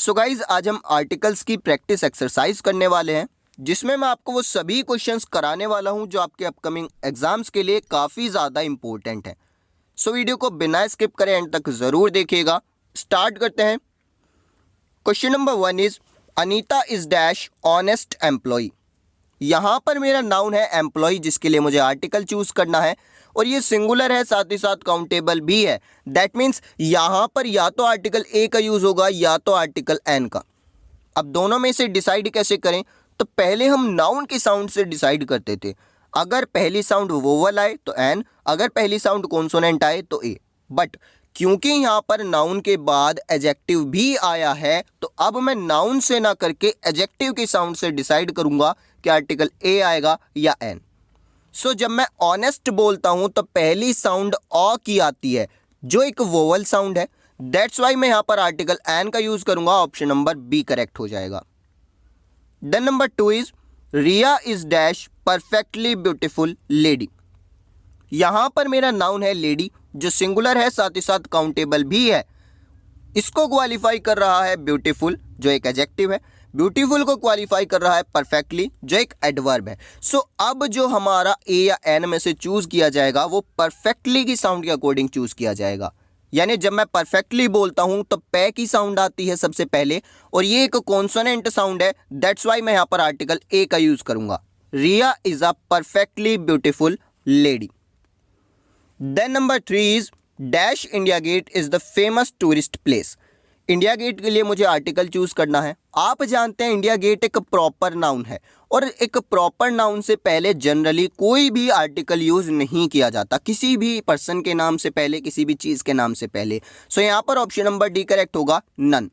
So guys आज हम articles की प्रैक्टिस एक्सरसाइज करने वाले हैं जिसमें मैं आपको वो सभी क्वेश्चंस कराने वाला हूं जो आपके अपकमिंग एग्जाम्स के लिए काफ़ी ज़्यादा इंपॉर्टेंट है। सो वीडियो को बिना स्किप करें एंड तक ज़रूर देखिएगा। स्टार्ट करते हैं। Question number 1 is Anita is dash honest employee. यहाँ पर मेरा नाउन है एम्प्लॉय जिसके लिए मुझे आर्टिकल चूज करना है और ये सिंगुलर है, साथ ही साथ काउंटेबल भी है। दैट मीन्स यहाँ पर या तो आर्टिकल ए का यूज होगा या तो आर्टिकल एन का। अब दोनों में से डिसाइड कैसे करें, तो पहले हम नाउन के साउंड से डिसाइड करते थे। अगर पहली साउंड वोवल आए तो एन, अगर पहली साउंड कॉन्सोनेंट आए तो ए। बट क्योंकि यहाँ पर नाउन के बाद एडजेक्टिव भी आया है तो अब मैं नाउन से ना करके एडजेक्टिव के साउंड से डिसाइड करूंगा कि आर्टिकल ए आएगा या एन। सो जब मैं ऑनेस्ट बोलता हूं तो पहली साउंड ऑ की आती है जो एक वोवल साउंड है। दैट्स वाई मैं यहां पर आर्टिकल एन का यूज करूंगा। ऑप्शन नंबर बी करेक्ट हो जाएगा। Then number 2 is Riya is dash perfectly beautiful lady. यहां पर मेरा नाउन है लेडी जो सिंगुलर है, साथ ही साथ काउंटेबल भी है। इसको क्वालिफाई कर रहा है ब्यूटीफुल जो एक एडजेक्टिव है, ब्यूटीफुल को क्वालिफाई कर रहा है परफेक्टली जो एक एडवर्ब है। सो अब जो हमारा ए या एन में से चूज किया जाएगा वो परफेक्टली की साउंड के अकॉर्डिंग चूज किया जाएगा। यानी जब मैं परफेक्टली बोलता हूं तो पे की साउंड आती है सबसे पहले और ये एक कॉन्सोनेंट साउंड है। दैट्स वाई मैं यहां पर आर्टिकल ए का यूज करूंगा। Riya is a perfectly beautiful lady. Then number 3 is dash India gate is the famous tourist place. India gate के लिए मुझे आर्टिकल चूज करना है। आप जानते हैं इंडिया गेट एक प्रॉपर नाउन है और एक प्रॉपर नाउन से पहले जनरली कोई भी आर्टिकल यूज नहीं किया जाता, किसी भी पर्सन के नाम से पहले, किसी भी चीज के नाम से पहले। सो यहाँ पर ऑप्शन नंबर डी करेक्ट होगा, none.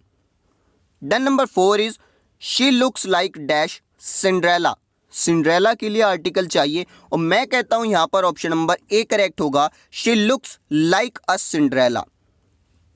Then number 4 is she looks like dash Cinderella. Cinderella के लिए आर्टिकल चाहिए और मैं कहता हूं यहां पर ऑप्शन नंबर ए करेक्ट होगा, she looks like a Cinderella.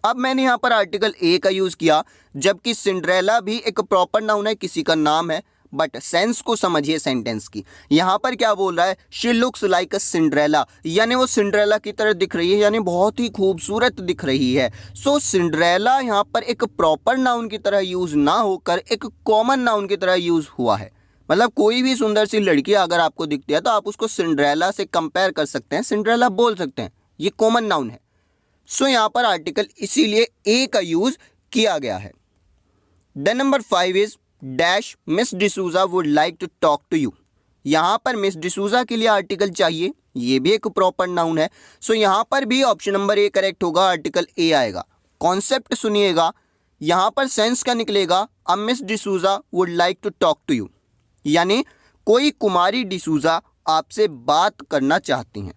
अब मैंने यहां पर आर्टिकल ए का यूज किया जबकि सिंड्रेला भी एक प्रॉपर नाउन है, किसी का नाम है। बट सेंस को समझिए सेंटेंस की। यहां पर क्या बोल रहा है, she looks like a Cinderella, यानी वो सिंड्रेला की तरह दिख रही है, यानी बहुत ही खूबसूरत दिख रही है। सो सिंड्रेला यहां पर एक प्रॉपर नाउन की तरह यूज ना होकर एक कॉमन नाउन की तरह यूज हुआ है। मतलब कोई भी सुंदर सी लड़की अगर आपको दिखती है तो आप उसको सिंड्रेला से कंपेयर कर सकते हैं, सिंड्रेला बोल सकते हैं, ये कॉमन नाउन है। सो यहां पर आर्टिकल इसीलिए ए का यूज किया गया है। Then number 5 is dash miss D'Souza would like to talk to you. यहां पर मिस डिसूजा के लिए आर्टिकल चाहिए, ये भी एक प्रॉपर नाउन है। सो यहां पर भी ऑप्शन नंबर ए करेक्ट होगा, आर्टिकल ए आएगा। कॉन्सेप्ट सुनिएगा, यहां पर सेंस क्या निकलेगा, a Miss D'Souza would like to talk to you, यानी कोई कुमारी डिसूजा आपसे बात करना चाहती हैं।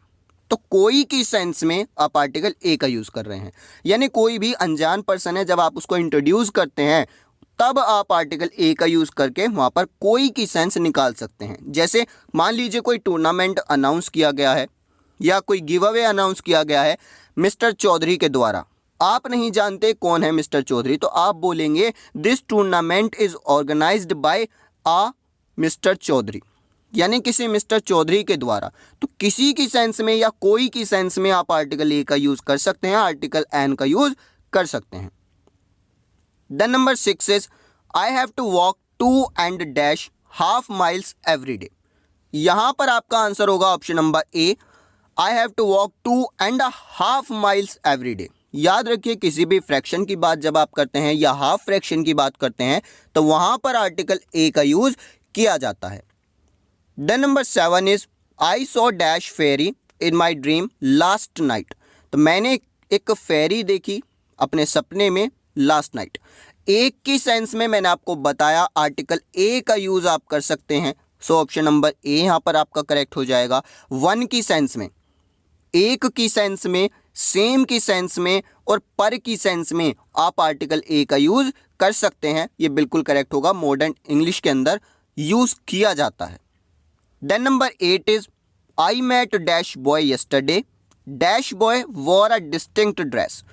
तो कोई की सेंस में आप आर्टिकल ए का यूज कर रहे हैं, यानी कोई भी अनजान पर्सन है, जब आप उसको इंट्रोड्यूस करते हैं तब आप आर्टिकल ए का यूज करके वहां पर कोई की सेंस निकाल सकते हैं। जैसे मान लीजिए कोई टूर्नामेंट अनाउंस किया गया है या कोई गिव अवे अनाउंस किया गया है मिस्टर चौधरी के द्वारा। आप नहीं जानते कौन है मिस्टर चौधरी, तो आप बोलेंगे this tournament is organised by a mister Chaudhary, यानी किसी मिस्टर चौधरी के द्वारा। तो किसी की सेंस में या कोई की सेंस में आप आर्टिकल ए का यूज कर सकते हैं, आर्टिकल एन का यूज कर सकते हैं। Then number 6 is I have to walk 2 and dash half miles every day. यहां पर आपका आंसर होगा option number A, I have to walk 2 and half miles every day. याद रखिए किसी भी फ्रैक्शन की बात जब आप करते हैं या हाफ फ्रैक्शन की बात करते हैं तो वहां पर आर्टिकल ए का यूज किया जाता है। Then number 7 is I saw dash fairy in my dream last night. तो मैंने एक फेरी देखी अपने सपने में लास्ट नाइट। एक की सेंस में मैंने आपको बताया आर्टिकल ए का यूज आप कर सकते हैं। सो ऑप्शन नंबर ए यहां पर आपका करेक्ट हो जाएगा। वन की सेंस में, एक की सेंस में, सेम की सेंस में और पर की सेंस में आप आर्टिकल ए का यूज कर सकते हैं। ये बिल्कुल करेक्ट होगा, मॉडर्न इंग्लिश के अंदर यूज किया जाता है। Then number 8 is I met dash boy yesterday, dash boy wore a distinct dress.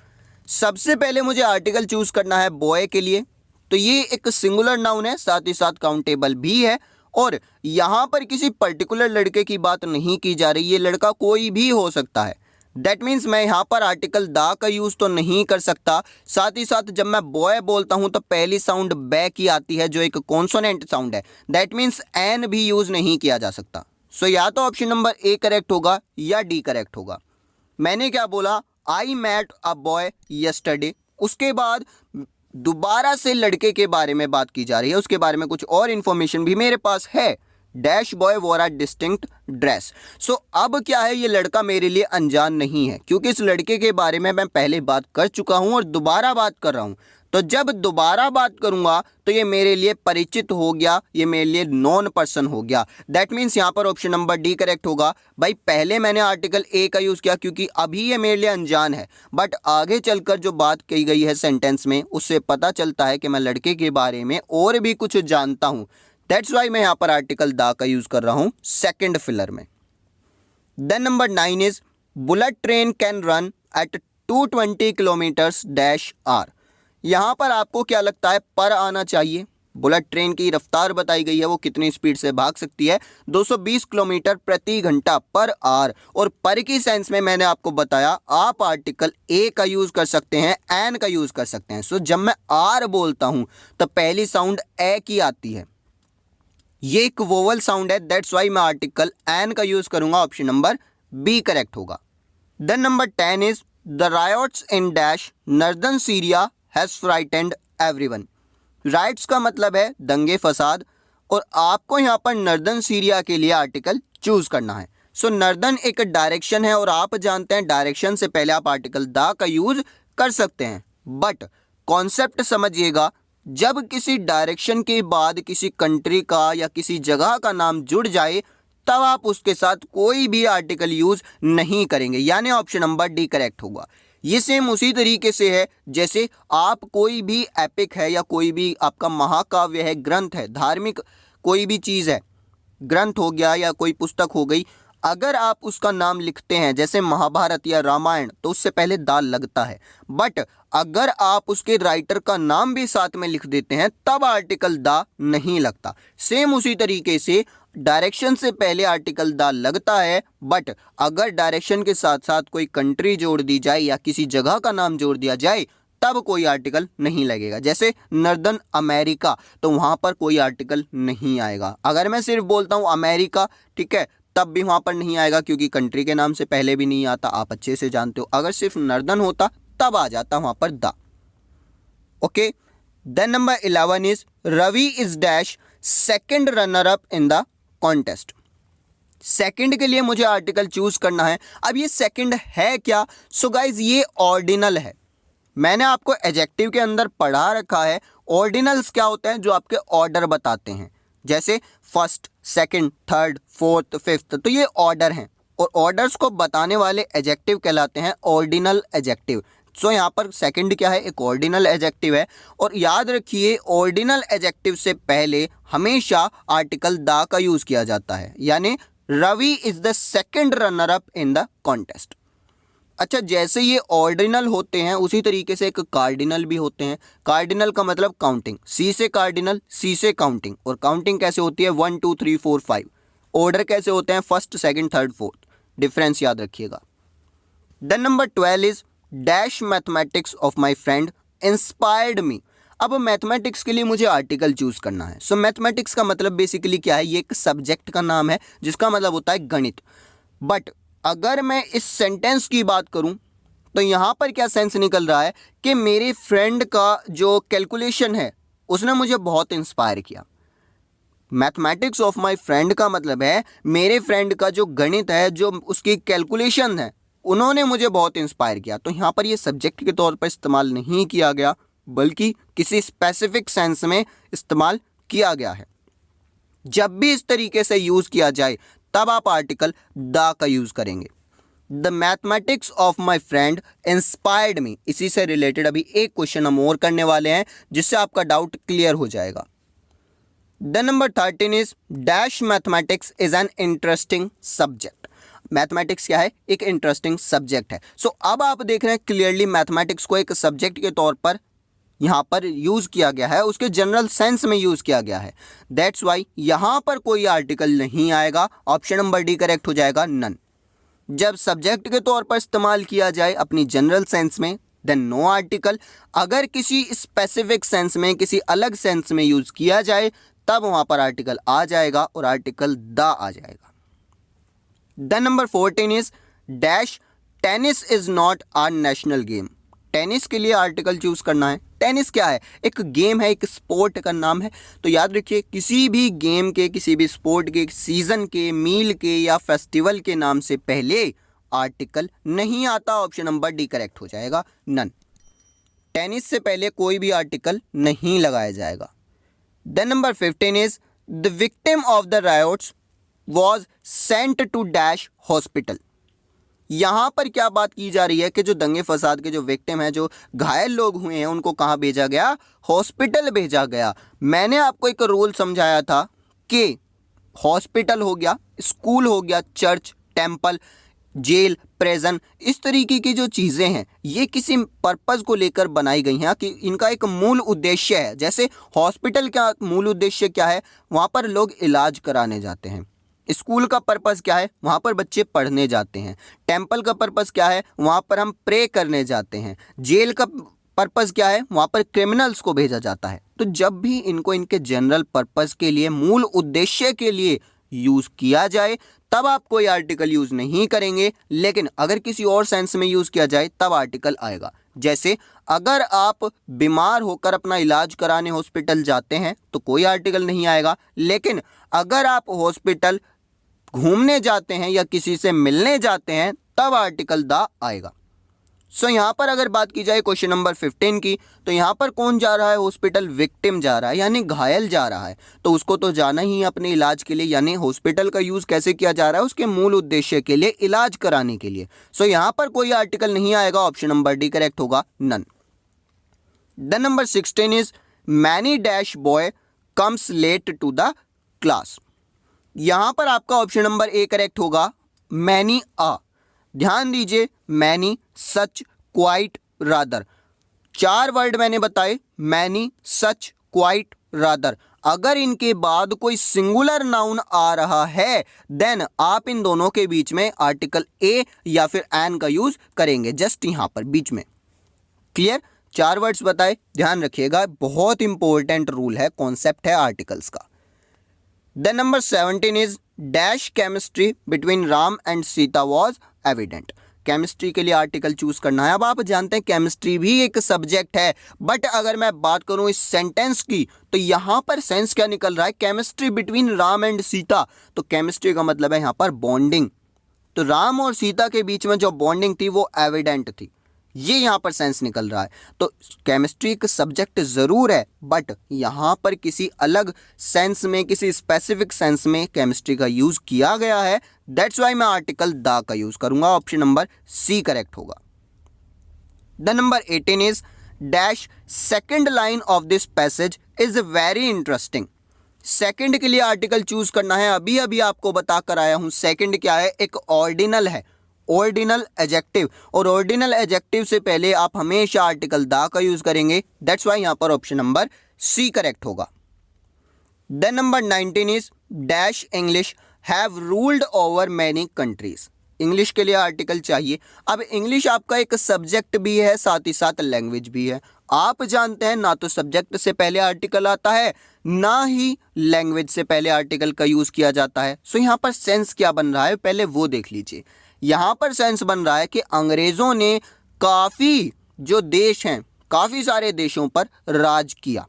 सबसे पहले मुझे आर्टिकल चूज करना है बॉय के लिए, तो ये एक सिंगुलर नाउन है, साथ ही साथ काउंटेबल भी है और यहां पर किसी पर्टिकुलर लड़के की बात नहीं की जा रही, ये लड़का कोई भी हो सकता है। दैट मीन्स मैं यहाँ पर आर्टिकल द का यूज तो नहीं कर सकता। साथ ही साथ जब मैं बॉय बोलता हूँ तो पहली साउंड बै की आती है जो एक कॉन्सोनेंट साउंड है। दैट मीन्स एन भी यूज नहीं किया जा सकता। सो या तो ऑप्शन नंबर ए करेक्ट होगा या डी करेक्ट होगा। मैंने क्या बोला, आई मैट अ बॉय यस्टरडे, उसके बाद दोबारा से लड़के के बारे में बात की जा रही है, उसके बारे में कुछ और इंफॉर्मेशन भी मेरे पास है। डैश बॉय वोर अ डिस्टिंक्ट ड्रेस। सो अब क्या है, ये लड़का मेरे लिए अनजान नहीं है क्योंकि इस लड़के के बारे में मैं पहले बात कर चुका हूं और दोबारा बात कर रहा हूं। तो जब दोबारा बात करूंगा तो ये मेरे लिए परिचित हो गया, ये मेरे लिए नॉन पर्सन हो गया। दैट मीन्स यहाँ पर ऑप्शन नंबर डी करेक्ट होगा। भाई पहले मैंने आर्टिकल ए का यूज किया क्योंकि अभी ये मेरे लिए अनजान है, बट आगे चलकर जो बात की गई है सेंटेंस में उससे पता चलता है कि मैं लड़के के बारे में और भी कुछ जानता हूं। दैट्स वाई मैं यहाँ पर आर्टिकल दा का यूज कर रहा हूं सेकंड फिलर में। Then number 9 is bullet train can run at 220 kilometres dash hour. यहाँ पर आपको क्या लगता है, पर आना चाहिए। बुलेट ट्रेन की रफ्तार बताई गई है, वो कितनी स्पीड से भाग सकती है, 220 किलोमीटर प्रति घंटा पर आवर। और पर की सेंस में मैंने आपको बताया आप आर्टिकल ए का यूज कर सकते हैं, एन का यूज कर सकते हैं। सो जब मैं आर बोलता हूं तो पहली साउंड ए की आती है, ये एक वोवल साउंड है। दैट्स वाई मैं आर्टिकल एन का यूज करूंगा, ऑप्शन नंबर बी करेक्ट होगा। Then number 10 is the riots in dash northern Syria has frightened everyone. Riots का मतलब है दंगे फसाद, और आपको यहाँ पर नॉर्दर्न सीरिया के लिए आर्टिकल चूज करना है। सो नॉर्दर्न एक डायरेक्शन है और आप जानते हैं डायरेक्शन से पहले आप आर्टिकल द का यूज कर सकते हैं, बट कॉन्सेप्ट समझिएगा, जब किसी डायरेक्शन के बाद किसी कंट्री का या किसी जगह का नाम जुड़ जाए तब आप उसके साथ कोई भी आर्टिकल यूज नहीं करेंगे, यानी ऑप्शन नंबर डी करेक्ट होगा। ये सेम उसी तरीके से है जैसे आप कोई भी एपिक है या कोई भी आपका महाकाव्य है, ग्रंथ है, धार्मिक कोई भी चीज़ है, ग्रंथ हो गया या कोई पुस्तक हो गई, अगर आप उसका नाम लिखते हैं जैसे महाभारत या रामायण तो उससे पहले दाल लगता है, बट अगर आप उसके राइटर का नाम भी साथ में लिख देते हैं तब आर्टिकल दा नहीं लगता। सेम उसी तरीके से डायरेक्शन से पहले आर्टिकल दा लगता है, बट अगर डायरेक्शन के साथ साथ कोई कंट्री जोड़ दी जाए या किसी जगह का नाम जोड़ दिया जाए तब कोई आर्टिकल नहीं लगेगा। जैसे नॉर्दर्न अमेरिका, तो वहाँ पर कोई आर्टिकल नहीं आएगा। अगर मैं सिर्फ बोलता हूँ अमेरिका, ठीक है, तब भी वहाँ पर नहीं आएगा क्योंकि कंट्री के नाम से पहले भी नहीं आता, आप अच्छे से जानते हो। अगर सिर्फ नॉर्दर्न होता तब आ जाता वहाँ पर the. Okay, then number 11 is Ravi is dash second runner up in the contest. Second के लिए मुझे आर्टिकल चूज करना है। अब ये सेकंड है क्या? सो गाइज ये ऑर्डिनल है। मैंने आपको एडजेक्टिव के अंदर पढ़ा रखा है ऑर्डिनल्स क्या होते हैं, जो आपके ऑर्डर बताते हैं, जैसे first, second, third, fourth, fifth, तो ये ऑर्डर हैं और ऑर्डर्स को बताने वाले एडजेक्टिव कहलाते हैं ऑर्डिनल एडजेक्टिव। सो यहाँ पर सेकंड क्या है, एक ऑर्डिनल एडजेक्टिव है। और याद रखिए ऑर्डिनल एडजेक्टिव से पहले हमेशा आर्टिकल द का यूज किया जाता है, यानी Ravi is the second runner up in the contest. अच्छा, जैसे ये ऑर्डिनल होते हैं उसी तरीके से एक कार्डिनल भी होते हैं। कार्डिनल का मतलब काउंटिंग, सी से कार्डिनल, सी से काउंटिंग। और काउंटिंग कैसे होती है, 1 2 3 4 5। ऑर्डर कैसे होते हैं, first, second, third, fourth. Difference याद रखिएगा। Then number 12 is dash mathematics of my friend inspired me. अब मैथमेटिक्स के लिए मुझे आर्टिकल चूज करना है। सो मैथमेटिक्स का मतलब बेसिकली क्या है, ये एक सब्जेक्ट का नाम है जिसका मतलब होता है गणित। बट अगर मैं इस सेंटेंस की बात करूं तो यहाँ पर क्या सेंस निकल रहा है कि मेरे फ्रेंड का जो कैलकुलेशन है उसने मुझे बहुत इंस्पायर किया। मैथमेटिक्स ऑफ माय फ्रेंड का मतलब है मेरे फ्रेंड का जो गणित है, जो उसकी कैलकुलेशन है, उन्होंने मुझे बहुत इंस्पायर किया। तो यहाँ पर ये सब्जेक्ट के तौर पर इस्तेमाल नहीं किया गया बल्कि किसी स्पेसिफिक सेंस में इस्तेमाल किया गया है। जब भी इस तरीके से यूज़ किया जाए तब आप आर्टिकल द का यूज़ करेंगे। The mathematics of my friend inspired मी, इसी से रिलेटेड अभी एक क्वेश्चन हम और करने वाले हैं जिससे आपका डाउट क्लियर हो जाएगा। The number 13 is dash mathematics is an interesting subject. Mathematics क्या है, एक इंटरेस्टिंग सब्जेक्ट है। सो अब आप देख रहे हैं क्लियरली मैथमेटिक्स को एक सब्जेक्ट के तौर पर यहाँ पर यूज़ किया गया है, उसके जनरल सेंस में यूज़ किया गया है। दैट्स वाई यहाँ पर कोई आर्टिकल नहीं आएगा। ऑप्शन नंबर डी करेक्ट हो जाएगा, नन। जब सब्जेक्ट के तौर पर इस्तेमाल किया जाए अपनी जनरल सेंस में देन नो आर्टिकल। अगर किसी स्पेसिफिक सेंस में, किसी अलग सेंस में यूज किया जाए तब वहां पर आर्टिकल आ जाएगा और आर्टिकल द आ जाएगा। Then number 14 is dash tennis is not our national game. Tennis के लिए आर्टिकल चूज करना है। टेनिस क्या है? एक गेम है, एक स्पोर्ट का नाम है। तो याद रखिए किसी भी गेम के, किसी भी स्पोर्ट के, सीजन के, मील के या फेस्टिवल के नाम से पहले आर्टिकल नहीं आता। ऑप्शन नंबर डी करेक्ट हो जाएगा, नन। टेनिस से पहले कोई भी आर्टिकल नहीं लगाया जाएगा। Then number 15 is the victim of the riots was sent to dash hospital. यहां पर क्या बात की जा रही है कि जो दंगे फसाद के जो विक्टिम हैं, जो घायल लोग हुए हैं, उनको कहां भेजा गया? हॉस्पिटल भेजा गया। मैंने आपको एक रूल समझाया था कि हॉस्पिटल हो गया, स्कूल हो गया, चर्च, टेंपल, जेल, प्रिजन, इस तरीके की जो चीज़ें हैं ये किसी पर्पज़ को लेकर बनाई गई हैं कि इनका एक मूल उद्देश्य है। जैसे हॉस्पिटल का मूल उद्देश्य क्या है? वहाँ पर लोग इलाज कराने जाते हैं। स्कूल का पर्पज़ क्या है? वहाँ पर बच्चे पढ़ने जाते हैं। टेंपल का पर्पज़ क्या है? वहाँ पर हम प्रे करने जाते हैं। जेल का पर्पज़ क्या है? वहाँ पर क्रिमिनल्स को भेजा जाता है। तो जब भी इनको इनके जनरल पर्पज़ के लिए, मूल उद्देश्य के लिए यूज़ किया जाए तब आप कोई आर्टिकल यूज़ नहीं करेंगे, लेकिन अगर किसी और सेंस में यूज़ किया जाए तब आर्टिकल आएगा। जैसे अगर आप बीमार होकर अपना इलाज कराने हॉस्पिटल जाते हैं तो कोई आर्टिकल नहीं आएगा, लेकिन अगर आप हॉस्पिटल घूमने जाते हैं या किसी से मिलने जाते हैं तब आर्टिकल द आएगा। सो यहाँ पर अगर बात की जाए क्वेश्चन नंबर 15 की, तो यहाँ पर कौन जा रहा है हॉस्पिटल? विक्टिम जा रहा है, यानी घायल जा रहा है। तो उसको तो जाना ही है अपने इलाज के लिए, यानी हॉस्पिटल का यूज़ कैसे किया जा रहा है? उसके मूल उद्देश्य के लिए, इलाज कराने के लिए। सो यहाँ पर कोई आर्टिकल नहीं आएगा। ऑप्शन नंबर डी करेक्ट होगा, none. Then number 16 is many dash boy comes late to the class. यहाँ पर आपका ऑप्शन नंबर ए करेक्ट होगा, मैनी आ। ध्यान दीजिए, many, such, quite, rather, 4 word मैंने बताए, मैनी, सच, क्वाइट, रादर। अगर इनके बाद कोई सिंगुलर नाउन आ रहा है देन आप इन दोनों के बीच में आर्टिकल ए या फिर एन का यूज करेंगे, जस्ट यहां पर बीच में। क्लियर? 4 वर्ड्स बताए, ध्यान रखिएगा, बहुत इंपॉर्टेंट रूल है, कॉन्सेप्ट है आर्टिकल्स का। Then number 17 is dash chemistry between Ram and Sita was evident. Chemistry के लिए आर्टिकल चूज करना है। अब आप जानते हैं केमिस्ट्री भी एक सब्जेक्ट है, बट अगर मैं बात करूं इस सेंटेंस की तो यहां पर सेंस क्या निकल रहा है? Chemistry between Ram and Sita. तो केमिस्ट्री का मतलब है यहां पर बॉन्डिंग। तो राम और सीता के बीच में जो बॉन्डिंग थी वो एविडेंट थी, ये यहाँ पर सेंस निकल रहा है। तो केमिस्ट्री एक सब्जेक्ट ज़रूर है, बट यहाँ पर किसी अलग सेंस में, किसी स्पेसिफिक सेंस में केमिस्ट्री का यूज़ किया गया है। दैट्स वाई मैं आर्टिकल द का यूज़ करूँगा। ऑप्शन नंबर सी करेक्ट होगा। The number 18 is dash second line of this passage is very interesting. Second के लिए आर्टिकल चूज करना है। अभी अभी आपको बता कर आया हूँ, सेकेंड क्या है? एक ऑर्डिनल है, ऑर्डिनल एडजेक्टिव, और ऑर्डिनल एडजेक्टिव से पहले आप हमेशा आर्टिकल द का यूज करेंगे। दैट्स वाई यहां पर ऑप्शन नंबर सी करेक्ट होगा। Then number 19 is dash English have ruled over many countries. English के लिए आर्टिकल चाहिए। अब इंग्लिश आपका एक सब्जेक्ट भी है, साथ ही साथ लैंग्वेज भी है। आप जानते हैं ना तो सब्जेक्ट से पहले आर्टिकल आता है, ना ही लैंग्वेज से पहले आर्टिकल का यूज किया जाता है। सो यहाँ पर सेंस क्या बन रहा है पहले वो देख लीजिए। यहाँ पर सेंस बन रहा है कि अंग्रेज़ों ने काफ़ी जो देश हैं, काफ़ी सारे देशों पर राज किया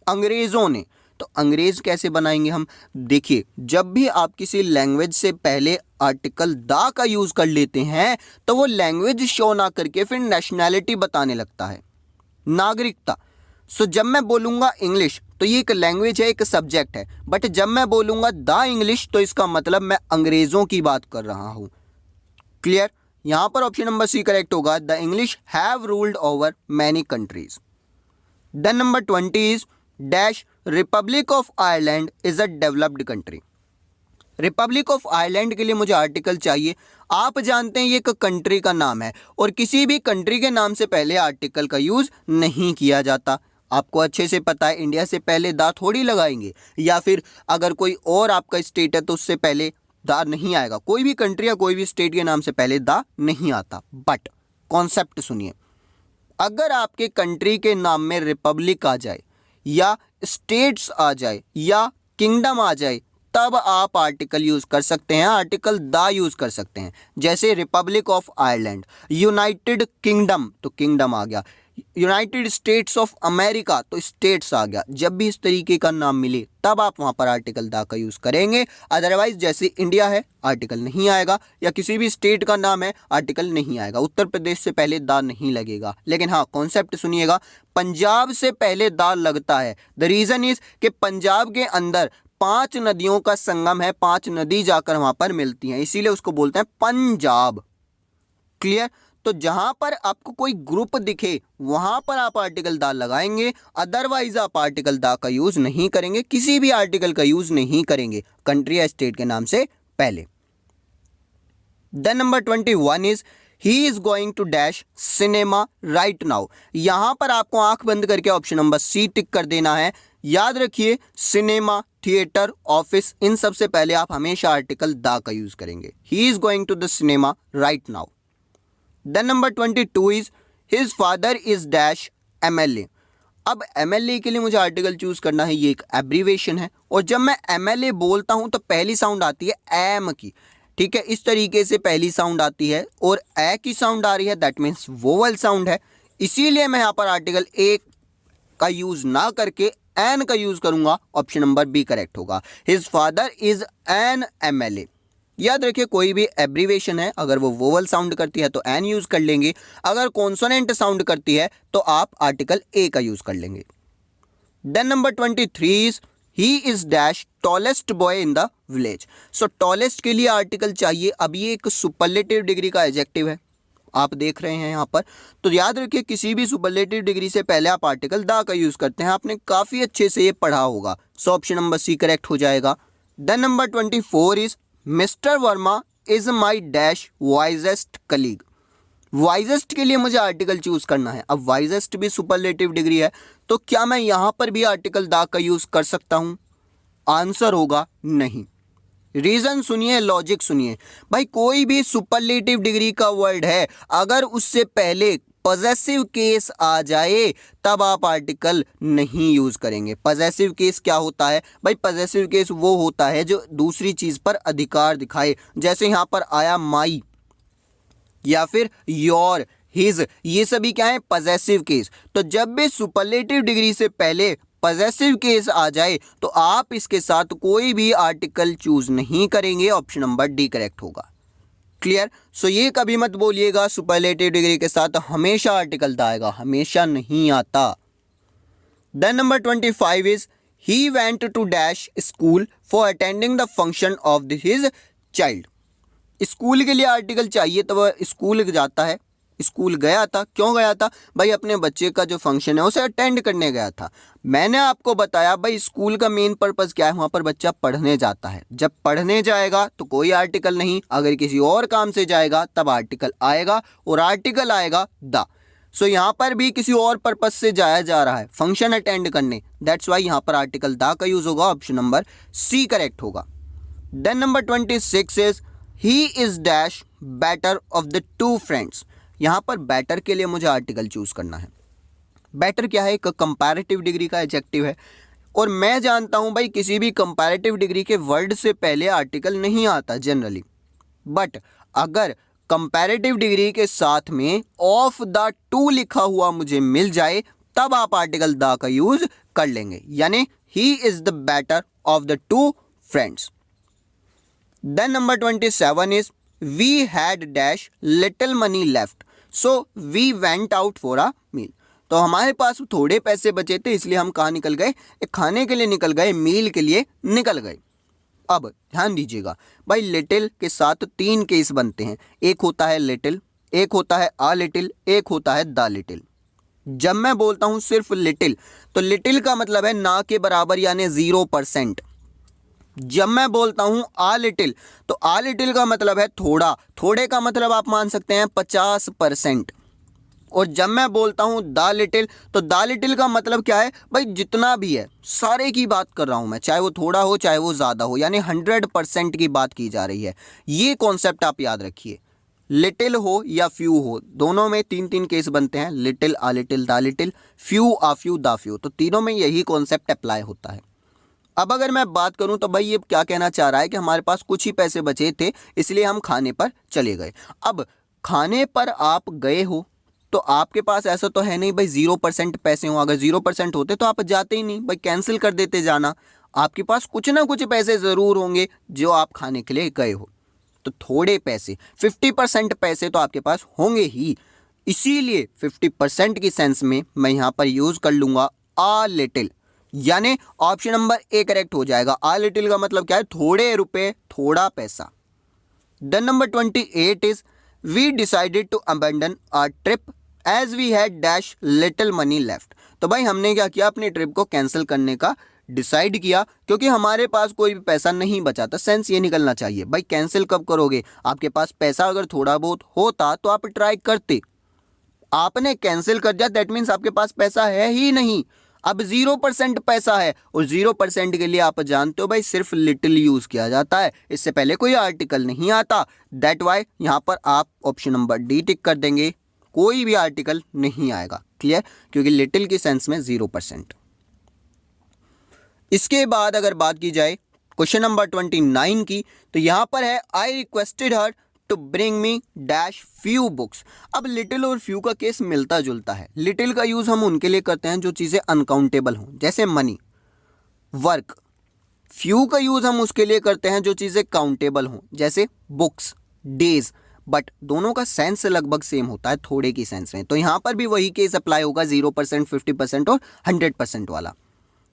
अंग्रेज़ों ने। तो अंग्रेज़ कैसे बनाएंगे हम? देखिए, जब भी आप किसी लैंग्वेज से पहले आर्टिकल द का यूज़ कर लेते हैं तो वो लैंग्वेज शो ना करके फिर नेशनैलिटी बताने लगता है, नागरिकता। सो जब मैं बोलूँगा इंग्लिश तो ये एक लैंग्वेज है, एक सब्जेक्ट है, बट जब मैं बोलूँगा द इंग्लिश तो इसका मतलब मैं अंग्रेज़ों की बात कर रहा हूँ। क्लियर? यहां पर ऑप्शन नंबर सी करेक्ट होगा, the English have ruled over many countries. Then number 20 is dash Republic of Ireland is a developed country. Republic of Ireland के लिए मुझे आर्टिकल चाहिए। आप जानते हैं ये एक कंट्री का नाम है और किसी भी कंट्री के नाम से पहले आर्टिकल का यूज नहीं किया जाता। आपको अच्छे से पता है, इंडिया से पहले दा थोड़ी लगाएंगे, या फिर अगर कोई और आपका स्टेट है तो उससे पहले दा नहीं आएगा, कोई भी कंट्री या कोई भी स्टेट के नाम से पहले दा नहीं आता। बट कॉन्सेप्ट सुनिए, अगर आपके कंट्री के नाम में रिपब्लिक आ जाए या स्टेट्स आ जाए या किंगडम आ जाए, तब आप आर्टिकल यूज कर सकते हैं, आर्टिकल दा यूज कर सकते हैं। जैसे Republic of Ireland, United kingdom तो किंगडम आ गया, यूनाइटेड स्टेट्स ऑफ अमेरिका तो स्टेट्स आ गया। जब भी इस तरीके का नाम मिले तब आप वहां पर आर्टिकल दा का यूज करेंगे। अदरवाइज जैसे इंडिया है आर्टिकल नहीं आएगा, या किसी भी स्टेट का नाम है आर्टिकल नहीं आएगा। उत्तर प्रदेश से पहले दा नहीं लगेगा। लेकिन हाँ, कॉन्सेप्ट सुनिएगा, पंजाब से पहले दा लगता है। द रीजन इज कि पंजाब के अंदर 5 नदियों का संगम है, 5 नदी जाकर वहां पर मिलती हैं, इसीलिए उसको बोलते हैं पंजाब। क्लियर? तो जहां पर आपको कोई ग्रुप दिखे वहां पर आप आर्टिकल दा लगाएंगे, अदरवाइज आप आर्टिकल दा का यूज नहीं करेंगे, किसी भी आर्टिकल का यूज नहीं करेंगे कंट्री या स्टेट के नाम से पहले। Then number 21 is he is going to dash cinema right now. यहां पर आपको आंख बंद करके ऑप्शन नंबर सी टिक कर देना है। याद रखिए, सिनेमा, थिएटर, ऑफिस, इन सब से पहले आप हमेशा आर्टिकल दा का यूज करेंगे। He is going to the cinema right now. Then number 22 is his father is dash MLA. अब एमएलए के लिए मुझे आर्टिकल चूज करना है, ये एक एब्रीवेशन है, और जब मैं एमएलए बोलता हूं तो पहली साउंड आती है एम की। ठीक है, इस तरीके से पहली साउंड आती है और ए की साउंड आ रही है, दैट मीन्स वोवल साउंड है। इसीलिए मैं यहाँ पर आर्टिकल ए का यूज ना करके एन का यूज करूंगा। ऑप्शन नंबर बी करेक्ट होगा। His father is an MLA. याद रखिए, कोई भी एब्रीवेशन है, अगर वो वोवल साउंड करती है तो एन यूज कर लेंगे, अगर कॉन्सोनेंट साउंड करती है तो आप आर्टिकल ए का यूज कर लेंगे। Then number 23 is he is dash tallest boy in the village. So tallest के लिए आर्टिकल चाहिए। अब ये एक सुपरलेटिव डिग्री का एडजेक्टिव है, आप देख रहे हैं यहाँ पर। तो याद रखिए, किसी भी सुपरलेटिव डिग्री से पहले आप आर्टिकल दा का यूज करते हैं। आपने काफी अच्छे से ये पढ़ा होगा। So option number C correct हो जाएगा। Then number 24 is mister Verma is my dash wisest colleague. Wisest के लिए मुझे आर्टिकल चूज करना है। अब वाइजेस्ट भी सुपरलेटिव डिग्री है, तो क्या मैं यहां पर भी आर्टिकल दा का यूज कर सकता हूं? आंसर होगा नहीं। रीजन सुनिए, लॉजिक सुनिए। भाई, कोई भी सुपरलेटिव डिग्री का वर्ड है, अगर उससे पहले पॉजेसिव केस आ जाए तब आप आर्टिकल नहीं यूज करेंगे। पॉजेसिव केस क्या होता है? भाई, पॉजेसिव केस वो होता है जो दूसरी चीज पर अधिकार दिखाए। जैसे यहां पर आया माई या फिर योर, हिज, ये सभी क्या है? Possessive case. तो जब भी सुपरलेटिव डिग्री से पहले पॉजेसिव केस आ जाए तो आप इसके साथ कोई भी आर्टिकल चूज नहीं करेंगे। ऑप्शन नंबर डी करेक्ट होगा। क्लियर? सो ये कभी मत बोलिएगा सुपरलेटिव डिग्री के साथ हमेशा आर्टिकल दा आएगा, हमेशा नहीं आता। Then number 25 is he went to dash school for attending the function of his child. School के लिए आर्टिकल चाहिए तो वह स्कूल जाता है, स्कूल गया था। क्यों गया था? भाई, अपने बच्चे का जो फंक्शन है उसे अटेंड करने गया था। मैंने आपको बताया भाई, स्कूल का मेन पर्पस क्या है? वहां पर बच्चा पढ़ने जाता है। जब पढ़ने जाएगा तो कोई आर्टिकल नहीं, अगर किसी और काम से जाएगा तब आर्टिकल आएगा, और आर्टिकल आएगा दा। सो यहाँ पर भी किसी और पर्पस से जाया जा रहा है, फंक्शन अटेंड करने, दैट्स वाई यहाँ पर आर्टिकल दा का यूज होगा। ऑप्शन नंबर सी करेक्ट होगा। Then number 26 is he is dash better of the two friends. यहां पर बेटर के लिए मुझे आर्टिकल चूज करना है। बेटर क्या है? एक कंपैरेटिव डिग्री का एडजेक्टिव है, और मैं जानता हूं भाई, किसी भी कंपैरेटिव डिग्री के वर्ड से पहले आर्टिकल नहीं आता जनरली। बट अगर कंपैरेटिव डिग्री के साथ में ऑफ द टू लिखा हुआ मुझे मिल जाए तब आप आर्टिकल दा का यूज कर लेंगे, यानी he is the better of the two friends. Then number 27 is we had dash little money left, so we went out for a meal. तो हमारे पास थोड़े पैसे बचे थे, इसलिए हम कहाँ निकल गए? एक खाने के लिए निकल गए, मील के लिए निकल गए। अब ध्यान दीजिएगा भाई, लिटिल के साथ 3 केस बनते हैं। एक होता है लिटिल, एक होता है आ लिटिल, एक होता है द लिटिल। जब मैं बोलता हूं सिर्फ लिटिल, तो लिटिल का मतलब है ना के बराबर, यानी 0%। जब मैं बोलता हूं आ लिटिल, तो आ लिटिल का मतलब है थोड़ा। थोड़े का मतलब आप मान सकते हैं 50%। और जब मैं बोलता हूँ द लिटिल, तो द लिटिल का मतलब क्या है भाई, जितना भी है सारे की बात कर रहा हूँ मैं, चाहे वो थोड़ा हो चाहे वो ज़्यादा हो, यानी 100% की बात की जा रही है। ये कॉन्सेप्ट आप याद रखिए। लिटिल हो या फ्यू हो, दोनों में 3 केस बनते हैं, little, uh little, the little, few, uh few, the few, तो तीनों में यही कॉन्सेप्ट अप्लाई होता है। अब अगर मैं बात करूं तो भाई ये क्या कहना चाह रहा है कि हमारे पास कुछ ही पैसे बचे थे इसलिए हम खाने पर चले गए। अब खाने पर आप गए हो तो आपके पास ऐसा तो है नहीं भाई 0% पैसे हो, अगर 0% होते तो आप जाते ही नहीं भाई, कैंसिल कर देते जाना। आपके पास कुछ ना कुछ पैसे ज़रूर होंगे जो आप खाने के लिए गए हो, तो थोड़े पैसे 50% पैसे तो आपके पास होंगे ही, इसीलिए 50% की सेंस में मैं यहाँ पर यूज़ कर लूँगा आ लिटिल, यानी ऑप्शन नंबर ए करेक्ट हो जाएगा। आ लिटिल का मतलब क्या है, थोड़े रुपए, थोड़ा पैसा। Then number 28 is we decided to abandon our trip as we had dash little money left. तो भाई हमने क्या किया, अपनी ट्रिप को कैंसिल करने का डिसाइड किया क्योंकि हमारे पास कोई भी पैसा नहीं बचा था। सेंस ये निकलना चाहिए भाई, कैंसिल कब करोगे, आपके पास पैसा अगर थोड़ा बहुत होता तो आप ट्राई करते, आपने कैंसिल कर दिया, दैट मीन्स आपके पास पैसा है ही नहीं। अब 0% पैसा है और 0% के लिए आप जानते हो भाई सिर्फ लिटिल यूज किया जाता है, इससे पहले कोई आर्टिकल नहीं आता। दैट वाई यहां पर आप ऑप्शन नंबर डी टिक कर देंगे, कोई भी आर्टिकल नहीं आएगा। क्लियर, क्योंकि लिटिल की सेंस में 0%। इसके बाद अगर बात की जाए क्वेश्चन नंबर 29 की, तो यहां पर है I requested her to bring me dash few books. अब लिटिल और फ्यू का केस मिलता जुलता है। लिटिल का यूज़ हम उनके लिए करते हैं जो चीज़ें अनकाउंटेबल हों, जैसे मनी, वर्क। फ्यू का यूज़ हम उसके लिए करते हैं जो चीज़ें काउंटेबल हों, जैसे बुक्स, डेज। बट दोनों का सेंस लगभग सेम होता है थोड़े की सेंस में, तो यहाँ पर भी वही केस अप्लाई होगा, 0%, 50% और 100% वाला।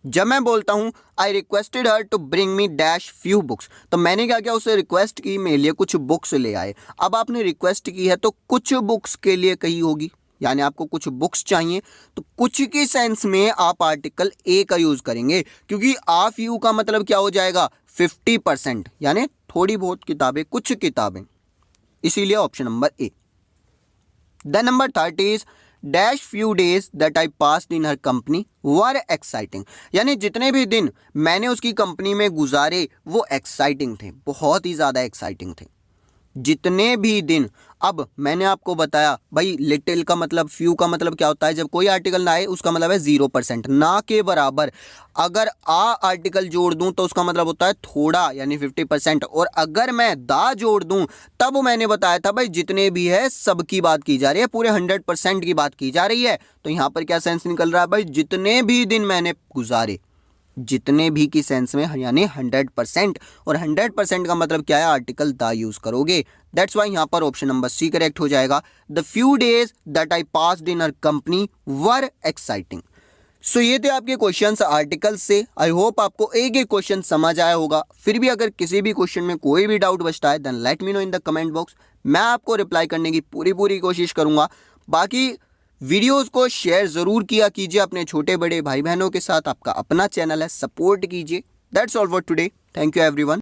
जब मैं बोलता हूँ I requested her to bring me dash few books, तो मैंने क्या किया, उसे रिक्वेस्ट की मेरे लिए कुछ बुक्स ले आए। अब आपने रिक्वेस्ट की है तो कुछ बुक्स के लिए कही होगी, यानी आपको कुछ बुक्स चाहिए, तो कुछ की सेंस में आप आर्टिकल ए का यूज करेंगे, क्योंकि आ फ्यू का मतलब क्या हो जाएगा, 50%, यानी थोड़ी बहुत किताबें, कुछ किताबें, इसीलिए option number A. The number 30 is dash few days that I passed in her company were exciting, यानी जितने भी दिन मैंने उसकी कंपनी में गुजारे वो एक्साइटिंग थे, बहुत ही ज़्यादा एक्साइटिंग थे, जितने भी दिन। अब मैंने आपको बताया भाई लिटिल का मतलब, फ्यू का मतलब क्या होता है, जब कोई आर्टिकल ना आए उसका मतलब है 0%, ना के बराबर। अगर आ आर्टिकल जोड़ दूं तो उसका मतलब होता है थोड़ा, यानी 50%, और अगर मैं दा जोड़ दूं तब मैंने बताया था भाई जितने भी है सबकी बात की जा रही है, पूरे 100% की बात की जा रही है। तो यहाँ पर क्या सेंस निकल रहा है भाई, जितने भी दिन मैंने गुजारे, जितने भी की सेंस में, यानी 100%, और 100% का मतलब क्या है, आर्टिकल द यूज करोगे। दैट्स वाई यहाँ पर ऑप्शन नंबर सी करेक्ट हो जाएगा। The few days that I passed in our company were exciting. सो ये थे आपके क्वेश्चंस आर्टिकल से। आई होप आपको एक एक क्वेश्चन समझ आया होगा। फिर भी अगर किसी भी क्वेश्चन में कोई भी डाउट बचता है then let me know in the comment box, मैं आपको रिप्लाई करने की पूरी कोशिश करूंगा। बाकी वीडियोस को शेयर ज़रूर किया कीजिए अपने छोटे बड़े भाई बहनों के साथ, आपका अपना चैनल है, सपोर्ट कीजिए। That's all for today, thank you everyone.